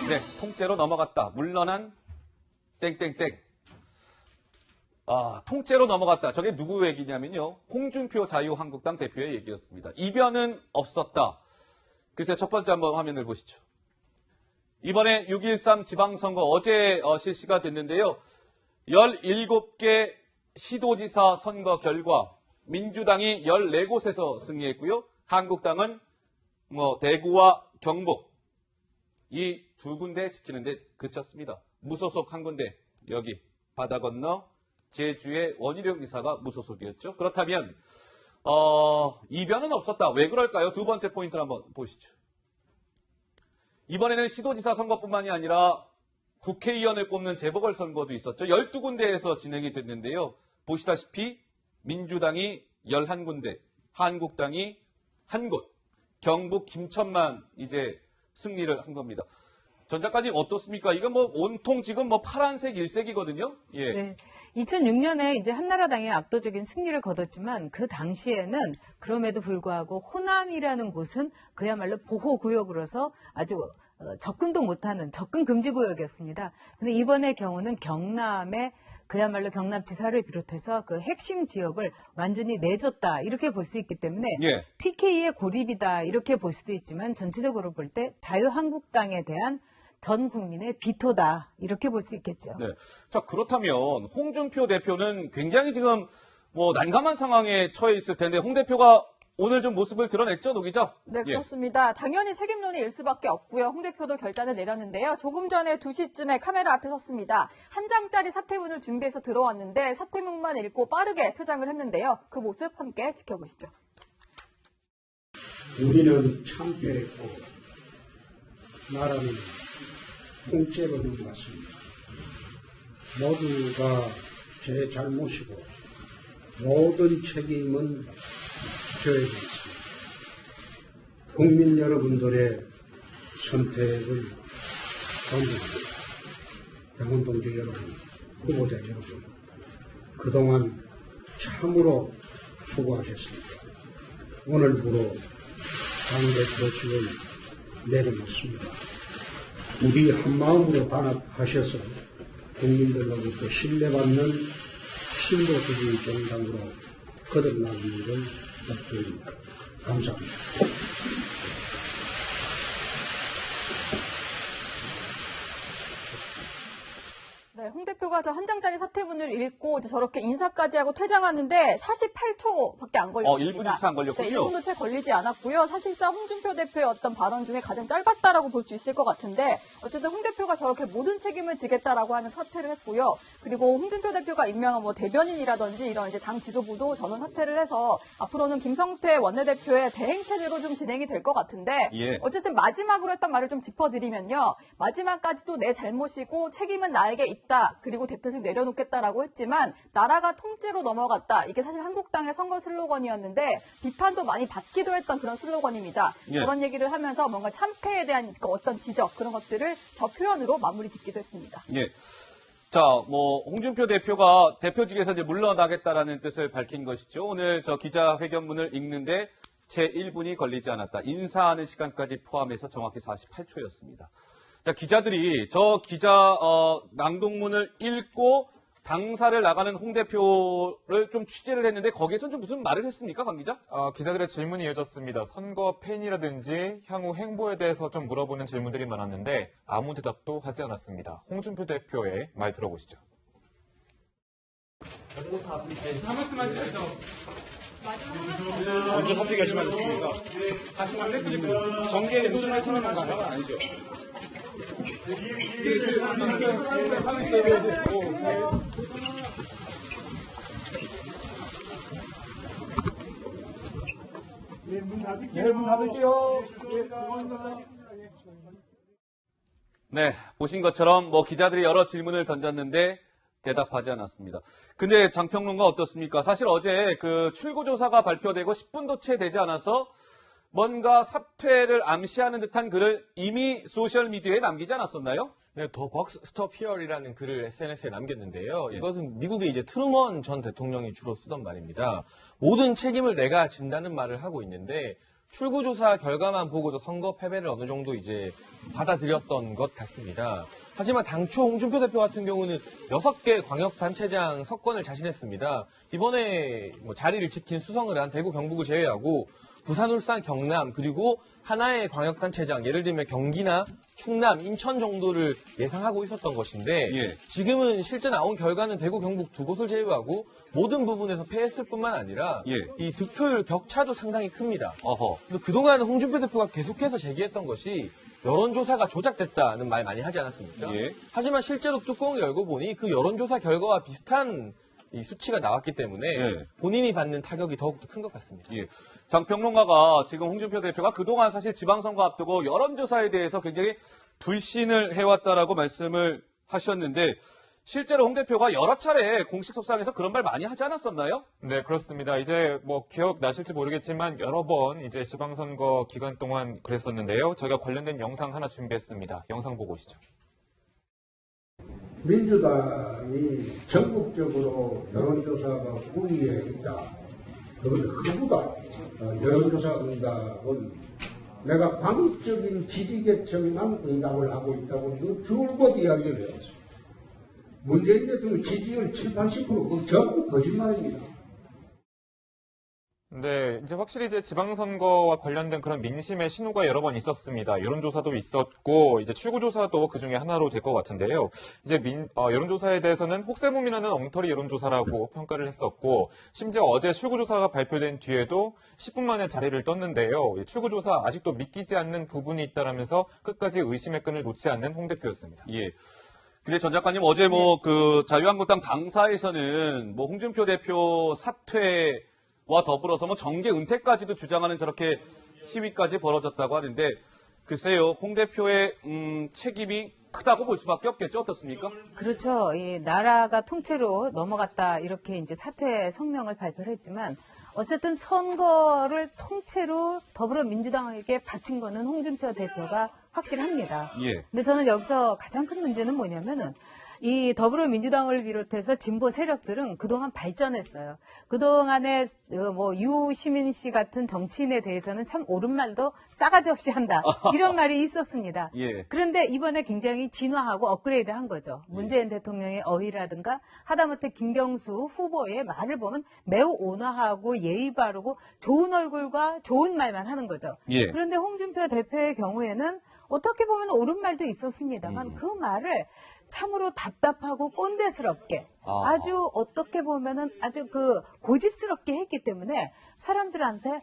네, 통째로 넘어갔다. 물러난 땡땡땡. 통째로 넘어갔다. 저게 누구 얘기냐면요. 홍준표 자유한국당 대표의 얘기였습니다. 이변은 없었다. 글쎄 첫 번째 한번 화면을 보시죠. 이번에 6.13 지방선거 어제 실시가 됐는데요. 17개 시도지사 선거 결과 민주당이 14곳에서 승리했고요. 한국당은 대구와 경북 이 두 군데 지키는데 그쳤습니다. 무소속 한 군데 여기 바다 건너 제주의 원희룡 지사가 무소속이었죠. 그렇다면 이변은 없었다. 왜 그럴까요? 두 번째 포인트를 한번 보시죠. 이번에는 시도지사 선거뿐만이 아니라 국회의원을 뽑는 재보궐선거도 있었죠. 12군데에서 진행이 됐는데요. 보시다시피 민주당이 11군데, 한국당이 1곳, 경북 김천만 이제 승리를 한 겁니다. 전 작가님 어떻습니까? 이건 온통 지금 파란색 일색이거든요. 예. 네. 2006년에 이제 한나라당이 압도적인 승리를 거뒀지만 그 당시에는 그럼에도 불구하고 호남이라는 곳은 그야말로 보호구역으로서 아주 접근도 못하는 접근 금지 구역이었습니다. 근데 이번의 경우는 경남의 그야말로 경남지사를 비롯해서 그 핵심 지역을 완전히 내줬다 이렇게 볼 수 있기 때문에 예. TK의 고립이다 이렇게 볼 수도 있지만 전체적으로 볼 때 자유한국당에 대한 전 국민의 비토다 이렇게 볼 수 있겠죠. 네. 자, 그렇다면 홍준표 대표는 굉장히 지금 난감한 상황에 처해 있을 텐데 홍 대표가 오늘 좀 모습을 드러냈죠, 노 기자? 네, 예. 그렇습니다. 당연히 책임론이 수밖에 없고요. 홍 대표도 결단을 내렸는데요. 조금 전에 2시쯤에 카메라 앞에 섰습니다. 한 장짜리 사퇴문을 준비해서 들어왔는데 사퇴문만 읽고 빠르게 퇴장을 했는데요. 그 모습 함께 지켜보시죠. 우리는 참패했고 나라는 통째로 넘어갔습니다. 모두가 제 잘못이고 모든 책임은 져야 되겠습니다. 국민 여러분들의 선택을 존중합니다. 당원동지 여러분, 후보자 여러분, 그동안 참으로 수고하셨습니다. 오늘부로 당대표직을 내려놓습니다. 우리 한마음으로 단합하셔서 국민들로부터 신뢰받는 신보수준 정당으로 거듭나기를 부탁드립니다. 감사합니다. 네, 홍 대표가 저 한 장짜리 사퇴문을 읽고 이제 저렇게 인사까지 하고 퇴장하는데 48초밖에 안 걸렸습니다. 1분 채 안 걸렸군요. 네, 1분도 채 걸리지 않았고요. 사실상 홍준표 대표의 어떤 발언 중에 가장 짧았다라고 볼 수 있을 것 같은데 어쨌든 홍 대표가 저렇게 모든 책임을 지겠다라고 하는 사퇴를 했고요. 그리고 홍준표 대표가 임명한 대변인이라든지 이런 이제 당 지도부도 전원 사퇴를 해서 앞으로는 김성태 원내대표의 대행 체제로 좀 진행이 될 것 같은데 예. 어쨌든 마지막으로 했던 말을 좀 짚어드리면요. 마지막까지도 내 잘못이고 책임은 나에게 있다. 그리고 대표직 내려놓겠다라고 했지만 나라가 통째로 넘어갔다. 이게 사실 한국당의 선거 슬로건이었는데 비판도 많이 받기도 했던 그런 슬로건입니다. 예. 그런 얘기를 하면서 뭔가 참패에 대한 어떤 지적 그런 것들을 저 표현으로 마무리 짓기도 했습니다. 예. 자, 홍준표 대표가 대표직에서 이제 물러나겠다라는 뜻을 밝힌 것이죠. 오늘 저 기자회견문을 읽는데 채 1분이 걸리지 않았다. 인사하는 시간까지 포함해서 정확히 48초였습니다. 자, 기자들이 저 기자 낭독문을 읽고 당사를 나가는 홍 대표를 좀 취재를 했는데 거기에서 좀 무슨 말을 했습니까, 강 기자? 기자들의 질문이 이어졌습니다. 선거 팬이라든지 향후 행보에 대해서 좀 물어보는 질문들이 많았는데 아무 대답도 하지 않았습니다. 홍준표 대표의 말 들어보시죠. 한 말씀만 해주시죠. 먼저 사퇴 결심하셨습니까? 다시 말씀드리고 정계에 의존하시는 건가요? 아니죠. 문 닫을게요. 네, 보신 것처럼 기자들이 여러 질문을 던졌는데 대답하지 않았습니다. 근데 장평론가 어떻습니까? 사실 어제 그 출구조사가 발표되고 10분도 채 되지 않아서 뭔가 사퇴를 암시하는 듯한 글을 이미 소셜미디어에 남기지 않았었나요? 네, 더 벅스 스톱 히어이라는 글을 SNS에 남겼는데요. 이것은 미국의 이제 트루먼 전 대통령이 주로 쓰던 말입니다. 모든 책임을 내가 진다는 말을 하고 있는데 출구조사 결과만 보고도 선거 패배를 어느 정도 이제 받아들였던 것 같습니다. 하지만 당초 홍준표 대표 같은 경우는 6개 광역단체장 석권을 자신했습니다. 이번에 뭐 자리를 지킨 수성을 한 대구, 경북을 제외하고 부산, 울산, 경남 그리고 하나의 광역단체장, 예를 들면 경기나 충남, 인천 정도를 예상하고 있었던 것인데 예. 지금은 실제 나온 결과는 대구, 경북 2곳을 제외하고 모든 부분에서 패했을 뿐만 아니라 예. 이 득표율 격차도 상당히 큽니다. 어허. 그래서 그동안 홍준표 대표가 계속해서 제기했던 것이 여론조사가 조작됐다는 말 많이 하지 않았습니까? 예. 하지만 실제로 뚜껑을 열고 보니 그 여론조사 결과와 비슷한 이 수치가 나왔기 때문에 예. 본인이 받는 타격이 더욱더 큰 것 같습니다. 예. 장평론가가 지금 홍준표 대표가 그동안 사실 지방선거 앞두고 여론조사에 대해서 굉장히 불신을 해왔다라고 말씀을 하셨는데 실제로 홍 대표가 여러 차례 공식 석상에서 그런 말 많이 하지 않았었나요? 네, 그렇습니다. 이제 뭐 기억나실지 모르겠지만 여러 번 이제 지방선거 기간 동안 그랬었는데요. 저희가 관련된 영상 하나 준비했습니다. 영상 보고 오시죠. 민주당이 전국적으로 여론조사가 우위에 있다. 그건 그보다 여론조사 응답은 내가 광적인 지지계층만 응답을 하고 있다고 이거 줄곧 이야기를 해왔어요. 문재인 대통령 지지율 7, 80% 그건 전부 거짓말입니다. 네, 이제 확실히 이제 지방선거와 관련된 그런 민심의 신호가 여러 번 있었습니다. 여론조사도 있었고, 이제 출구조사도 그 중에 하나로 될 것 같은데요. 이제 여론조사에 대해서는 혹세무민하는 엉터리 여론조사라고 평가를 했었고, 심지어 어제 출구조사가 발표된 뒤에도 10분 만에 자리를 떴는데요. 이 출구조사 아직도 믿기지 않는 부분이 있다라면서 끝까지 의심의 끈을 놓지 않는 홍 대표였습니다. 예. 근데 전 작가님 어제 뭐 그 자유한국당 당사에서는 뭐 홍준표 대표 사퇴와 더불어서 뭐 정계 은퇴까지도 주장하는 저렇게 시위까지 벌어졌다고 하는데 글쎄요, 홍 대표의 책임이 크다고 볼 수밖에 없겠죠. 어떻습니까? 그렇죠. 이 나라가 통째로 넘어갔다 이렇게 이제 사퇴 성명을 발표를 했지만 어쨌든 선거를 통째로 더불어민주당에게 바친 거는 홍준표 대표가 확실합니다. 예. 근데 저는 여기서 가장 큰 문제는 뭐냐면은 이 더불어민주당을 비롯해서 진보 세력들은 그동안 발전했어요. 그동안에 뭐 유시민 씨 같은 정치인에 대해서는 참 옳은 말도 싸가지 없이 한다. 이런 말이 있었습니다. 예. 그런데 이번에 굉장히 진화하고 업그레이드 한 거죠. 문재인 대통령의 어휘라든가 하다못해 김경수 후보의 말을 보면 매우 온화하고 예의 바르고 좋은 얼굴과 좋은 말만 하는 거죠. 예. 그런데 홍준표 대표의 경우에는 어떻게 보면 옳은 말도 있었습니다만 그 말을 참으로 답답하고 꼰대스럽게 아주 어떻게 보면은 아주 그 고집스럽게 했기 때문에 사람들한테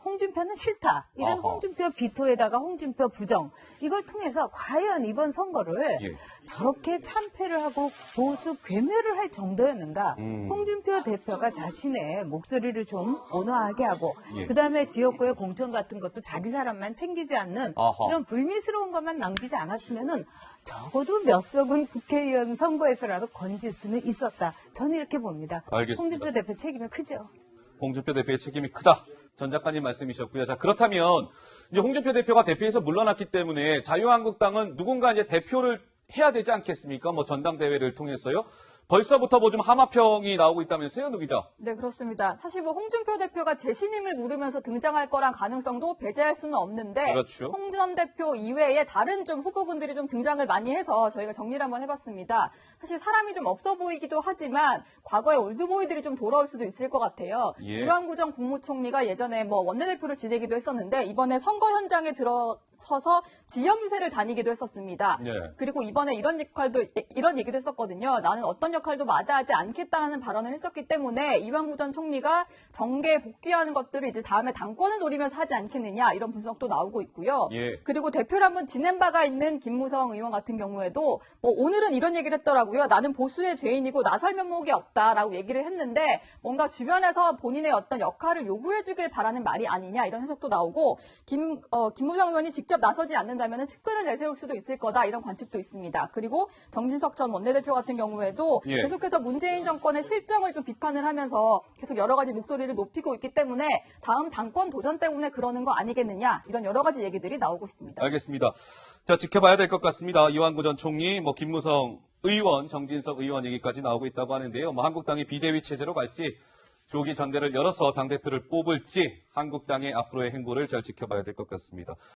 홍준표는 싫다. 이런 아하. 홍준표 비토에다가 홍준표 부정. 이걸 통해서 과연 이번 선거를 예. 저렇게 참패를 하고 보수 괴멸을 할 정도였는가. 홍준표 대표가 자신의 목소리를 좀 온화하게 하고 예. 그다음에 지역구의 공천 같은 것도 자기 사람만 챙기지 않는 아하. 이런 불미스러운 것만 남기지 않았으면은 적어도 몇 석은 국회의원 선거에서라도 건질 수는 있었다. 저는 이렇게 봅니다. 알겠습니다. 홍준표 대표 책임이 크죠. 홍준표 대표의 책임이 크다. 전 작가님 말씀이셨고요. 자, 그렇다면 이제 홍준표 대표가 대표에서 물러났기 때문에 자유한국당은 누군가 이제 대표를 해야 되지 않겠습니까? 뭐 전당대회를 통해서요. 벌써부터 뭐 좀 하마평이 나오고 있다면서요, 누 기자? 네, 그렇습니다. 사실 뭐 홍준표 대표가 재신임을 물으면서 등장할 거란 가능성도 배제할 수는 없는데 그렇죠. 홍 전 대표 이외에 다른 좀 후보군들이 좀 등장을 많이 해서 저희가 정리를 한번 해봤습니다. 사실 사람이 좀 없어 보이기도 하지만 과거의 올드보이들이 좀 돌아올 수도 있을 것 같아요. 예. 유한구정 국무총리가 예전에 뭐 원내대표를 지내기도 했었는데 이번에 선거 현장에 들어서서 지역 유세를 다니기도 했었습니다. 네. 그리고 이번에 이런 얘기도 했었거든요. 나는 어떤 역할도 마다하지 않겠다라는 발언을 했었기 때문에 이완구 전 총리가 정계에 복귀하는 것들을 이제 다음에 당권을 노리면서 하지 않겠느냐 이런 분석도 나오고 있고요. 예. 그리고 대표를 한번 지낸 바가 있는 김무성 의원 같은 경우에도 뭐 오늘은 이런 얘기를 했더라고요. 나는 보수의 죄인이고 나설 면목이 없다라고 얘기를 했는데 뭔가 주변에서 본인의 어떤 역할을 요구해주길 바라는 말이 아니냐 이런 해석도 나오고 김무성 의원이 직접 나서지 않는다면 측근을 내세울 수도 있을 거다 이런 관측도 있습니다. 그리고 정진석 전 원내대표 같은 경우에도 예. 계속해서 문재인 정권의 실정을 좀 비판을 하면서 계속 여러 가지 목소리를 높이고 있기 때문에 다음 당권 도전 때문에 그러는 거 아니겠느냐 이런 여러 가지 얘기들이 나오고 있습니다. 알겠습니다. 자, 지켜봐야 될 것 같습니다. 이완구 전 총리, 뭐 김무성 의원, 정진석 의원 얘기까지 나오고 있다고 하는데요. 뭐 한국당이 비대위 체제로 갈지 조기 전대를 열어서 당대표를 뽑을지 한국당의 앞으로의 행보를 잘 지켜봐야 될 것 같습니다.